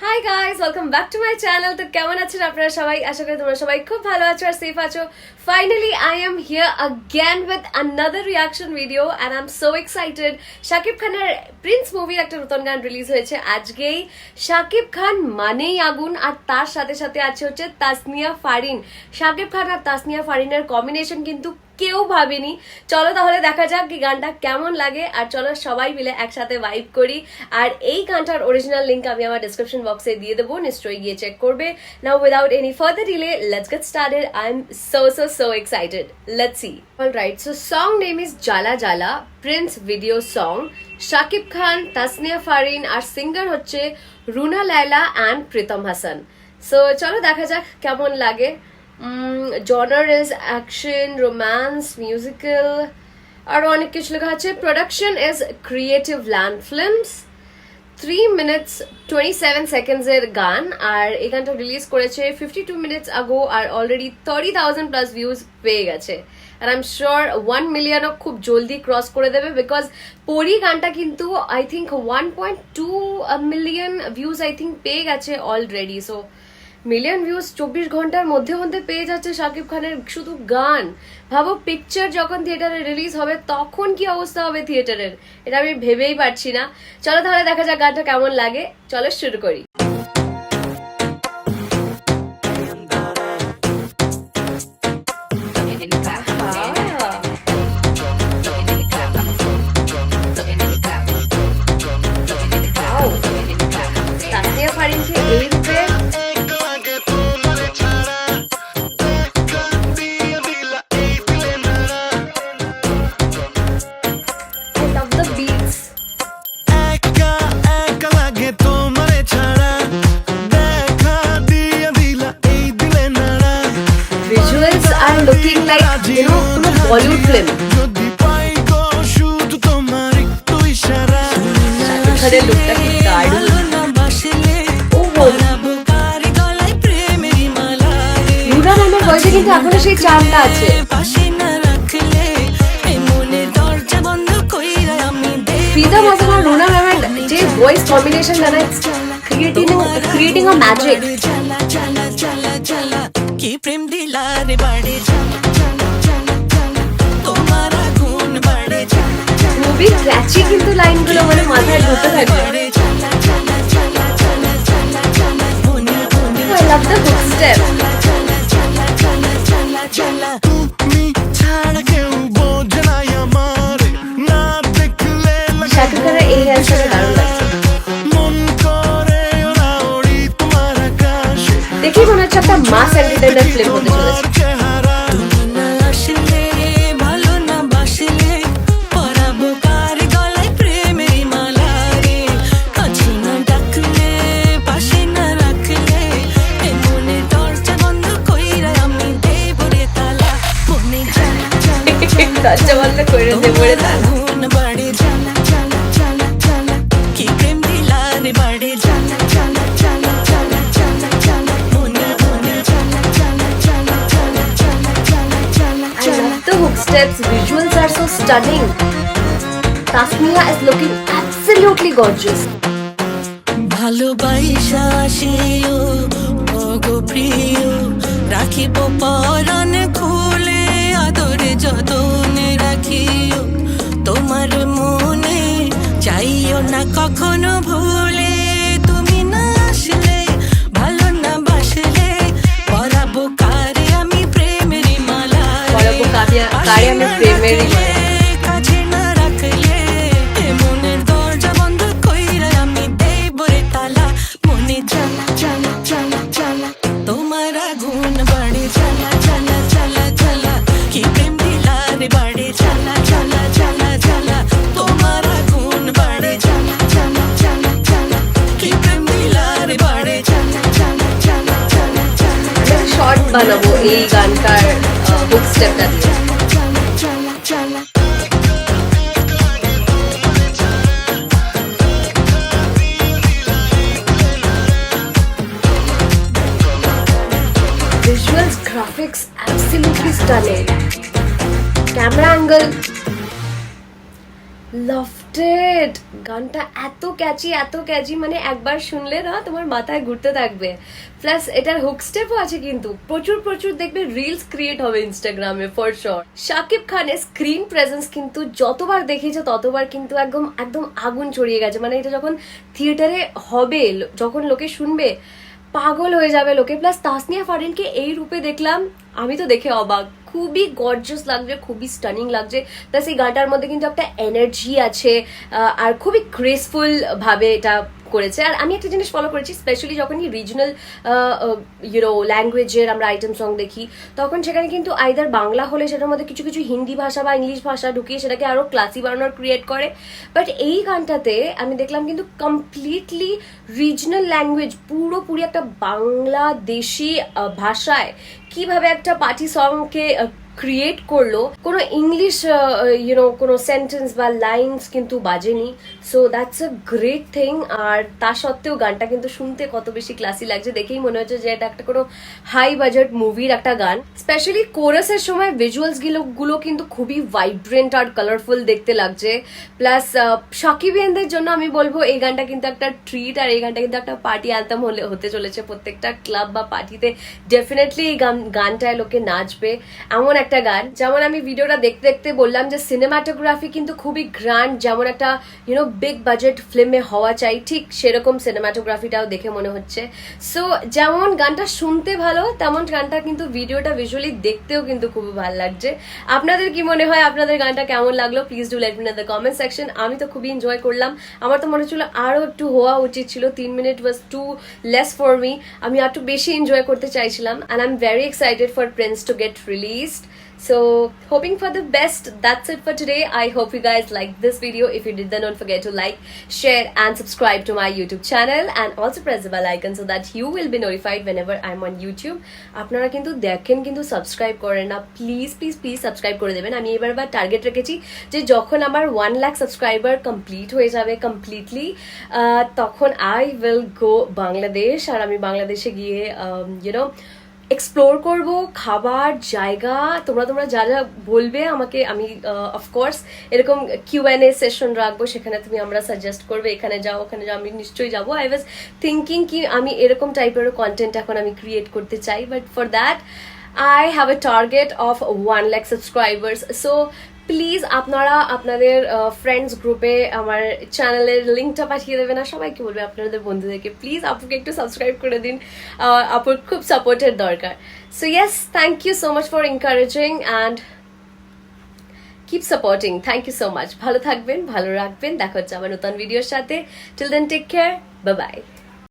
Hi guys, welcome back to my channel. তো কেমন আছেন আপনারা সবাই? আশা করি তোমরা সবাই খুব ভালো আছো আর সেফ আছো। Finally I am here again with another reaction video and I'm so excited. Shakib খানের প্রিন্স মুভির একটা নতুন গান রিলিজ হয়েছে আজকেই। শাকিব খান মানেই আগুন, আর তার সাথে সাথে আছে হচ্ছে তাসনিয়া ফারিন। শাকিব খান আর তাসনিয়া ফারিনের কম্বিনেশন কিন্তু কেউ ভাবেনি। চলো তাহলে দেখা যাক কি গানটা কেমন লাগে, আর চলো সবাই মিলে একসাথে ভাইব করি। আর এই গানটার অরিজিনাল লিংক আমি আমার ডেসক্রিপশন বক্সে দিয়ে দেবো, নিশ্চয়ই গিয়ে চেক করবে। Now without any further delay, let's get started. I am so excited. Let's see. Alright, so song name is Jala Jala, Prince video song. Shakib Khan, Tasniya Farin R singer হচ্ছে Runa Laila and Pritam Hasan. So চলো দেখা যাক কেমন লাগে। Genre is action, romance, musical আর অনেক কিছু লেখা আছে। Production is Creative Land Films. 3 minutes 27 seconds এর গান, আর এই গানটা রিলিজ করেছে 52 minutes ago আর অলরেডি 30,000 প্লাস ভিউজ পেয়ে গেছে। আর আই এম শিওর 1 মিলিয়নও খুব জলদি ক্রস করে দেবে, বিকজ পরি গানটা কিন্তু I think 1.2 million views I think পেয়ে গেছে অলরেডি। সো মিলিয়ন ভিউজ 24 ঘন্টার মধ্যে মধ্যে পেয়ে যাচ্ছে শাকিব খানের শুধু গান। ভাবো পিকচার যখন থিয়েটারে রিলিজ হবে তখন কি অবস্থা হবে থিয়েটারের, এটা আমি ভেবেই পারছি না। চলো তাহলে দেখা যাক গানটা কেমন লাগে, চলো শুরু করি। তাসনিয়া ফারিনকে এই রূপে visuals are looking like, you know, Bollywood film. Shakib খানের লুকটা কি দারুণ। রুনা ম্যামের ভয়েসে কিন্তু এখনো সেই চার্মটা আছে। প্রীতম হাসান আর রুনা ম্যামের যে ভয়েস কম্বিনেশন জানা, ক্রিয়েটিং আ ম্যাজিক। কি প্রেম দিলা রে বাড়ে মুভি ক্যাচি, কিন্তু লাইনগুলো মানে মাথায় ঢুকে থাকবে। I love the hook step. Shakib খানের এই হেয়ারস্টাইলটা দারুণ লাগছে। দেখেই মনে হচ্ছে একটা মাস এন্টারটেইনার ফিল্ম হতে চলেছে। দরজা বন্ধ করে দে বলে তালা। Steps, visuals are so stunning. Tasniya is looking absolutely gorgeous. ভালোবাসা আসিও ওগো প্রিয়, রাখিব পরাণ খুলে আদরে যতনে রাখিও। তোমার মনে চাইও না কখনো ভুলে, তুমি না আসলে ভালো না বাসলে পরাবো কারে আমি প্রেমেরই মালা, পরাবো কারে আমি প্রেমেরই মালা। কাছে না রাখলে মনের দরজা বন্ধ কইরা আমি দেব রে তালা। মনে জ্বালা জ্বালা জ্বালা জ্বালা, তোমার আগুন বাড়ে জ্বালা জ্বালা জ্বালা জ্বালা, কি প্রেম দিলা রে বাড়ে জ্বালা জ্বালা জ্বালা জ্বালা, তোমার আগুন বাড়ে জ্বালা জ্বালা জ্বালা জ্বালা, কি প্রেম দিলা রে বাড়ে জ্বালা জ্বালা জ্বালা জ্বালা জ্বালা। শর্ট বানাবো এই গানটার হুক স্টেপটা দিয়ে। Visuals, graphics, absolutely stunning. Camera angle, love ইট, গানটা এত ক্যাচি, মানে একবার শুনলে না তোমার মাথায় ঘুরতে থাকবে। প্লাস এটার হুক স্টেপও আছে, কিন্তু প্রচুর দেখবে রিলস ক্রিয়েট হবে ইনস্টাগ্রামে ফর শিওর। শাকিব খানের স্ক্রিন প্রেজেন্স কিন্তু যতবার দেখিয়েছে ততবার কিন্তু একদম আগুন ছড়িয়ে গেছে। মানে এটা যখন থিয়েটারে হবে, যখন লোকে শুনবে, পাগল হয়ে যাবে লোকে। প্লাস তাসনিয়া ফারিনকে এই রূপে দেখলাম, আমি তো দেখে অবাক। খুবই গর্জাস লাগছে, খুবই স্টানিং লাগছে। প্লাস এই গানটার মধ্যে কিন্তু একটা এনার্জি আছে, আর খুবই গ্রেসফুল ভাবে এটা করেছে। আর আমি একটা জিনিস ফলো করেছি, স্পেশালি যখনই রিজনাল ল্যাঙ্গুয়েজের আমরা আইটেম সং দেখি, তখন সেখানে কিন্তু আইদার বাংলা হলে সেটার মধ্যে কিছু হিন্দি ভাষা বা ইংলিশ ভাষা ঢুকিয়ে সেটাকে আরো ক্লাসি বানানোর ক্রিয়েট করে। বাট এই গানটাতে আমি দেখলাম কিন্তু কমপ্লিটলি রিজনাল ল্যাঙ্গুয়েজ, পুরোপুরি একটা বাংলাদেশি ভাষায় কিভাবে একটা পার্টি সংকে ক্রিয়েট করলো। কোনো ইংলিশ কোনো সেন্টেন্স বা লাইন্স কিন্তু বাজেনি। So that's a great thing. আর তা সত্ত্বেও গানটা কিন্তু শুনতে কত বেশি ক্লাসি লাগছে, দেখেই মনে হচ্ছে যে এটা একটা কোনো হাই বাজেট মুভির একটা গান। স্পেশালি কোরাসের সময় ভিজুয়ালস গুলো কিন্তু খুবই ভাইব্রেন্ট আর কালারফুল দেখতে লাগছে। প্লাস সাকিবিয়ানদের জন্য আমি বলবো এই গানটা কিন্তু একটা ট্রিট, আর এই গানটা কিন্তু একটা পার্টি অ্যান্থেম হতে চলেছে। প্রত্যেকটা ক্লাব বা পার্টিতে ডেফিনেটলি এই গানটায় লোকে নাচবে, এমন একটা গান। যেমন আমি ভিডিওটা দেখতে বললাম যে সিনেমাটোগ্রাফি কিন্তু খুবই গ্র্যান্ড, যেমন একটা বিগ বাজেট ফিল্মে হওয়া চাই, ঠিক সেরকম সিনেমাটোগ্রাফিটাও দেখে মনে হচ্ছে। সো যেমন গানটা শুনতে ভালো, তেমন গানটা কিন্তু ভিডিওটা ভিজুয়ালি দেখতেও কিন্তু খুব ভালো লাগছে। আপনাদের কি মনে হয়, আপনাদের গানটা কেমন লাগলো? Please do let me no in the comment section. আমি তো খুবই এনজয় করলাম। আমার তো মনে হচ্ছিল আরো একটু হওয়া উচিত ছিল, 3 minute was too less for me. আমি একটু বেশি এনজয় করতে চাইছিলাম। And I am very excited for Prince to get released. So hoping for the best. That's it for today. I hope you guys liked this video. If you did, then don't forget to like, share and subscribe to my YouTube channel, and also press the bell icon so that you will be notified whenever I'm on YouTube. আপনারা কিন্তু দেখেন কিন্তু subscribe করেন না, please subscribe করে দেবেন। আমি এবার টার্গেট রেখেছি যে যখন আমার 1 লাখ সাবস্ক্রাইবার কমপ্লিট হয়ে যাবে কমপ্লিটলি, তখন আই উইল গো বাংলাদেশ। আর আমি বাংলাদেশে গিয়ে এক্সপ্লোর করব খাবার জায়গা। তোমরা যা যা বলবে আমাকে, আমি অফকোর্স এরকম Q&A সেশন রাখবো, সেখানে তুমি আমরা সাজেস্ট করবে এখানে যাও ওখানে যাও, আমি নিশ্চয়ই যাবো। আই ওয়াজ থিঙ্কিং কি আমি এরকম টাইপের কন্টেন্ট এখন আমি ক্রিয়েট করতে চাই, but for that I have a target of 1 lakh subscribers. So please আপনারা আপনাদের ফ্রেন্ডস গ্রুপে আমার চ্যানেলের লিঙ্কটা পাঠিয়ে দেবেন, আর সবাইকে বলবে আপনাদের বন্ধুদেরকে প্লিজ আপুকে একটু সাবস্ক্রাইব করে দিন, আপুর খুব সাপোর্টের দরকার। So yes, thank you so much for encouraging and keep supporting. Thank you so much. ভালো থাকবেন, ভালো রাখবেন। দেখা হচ্ছে আমার নতুন ভিডিওর সাথে। Till then take care, bye by.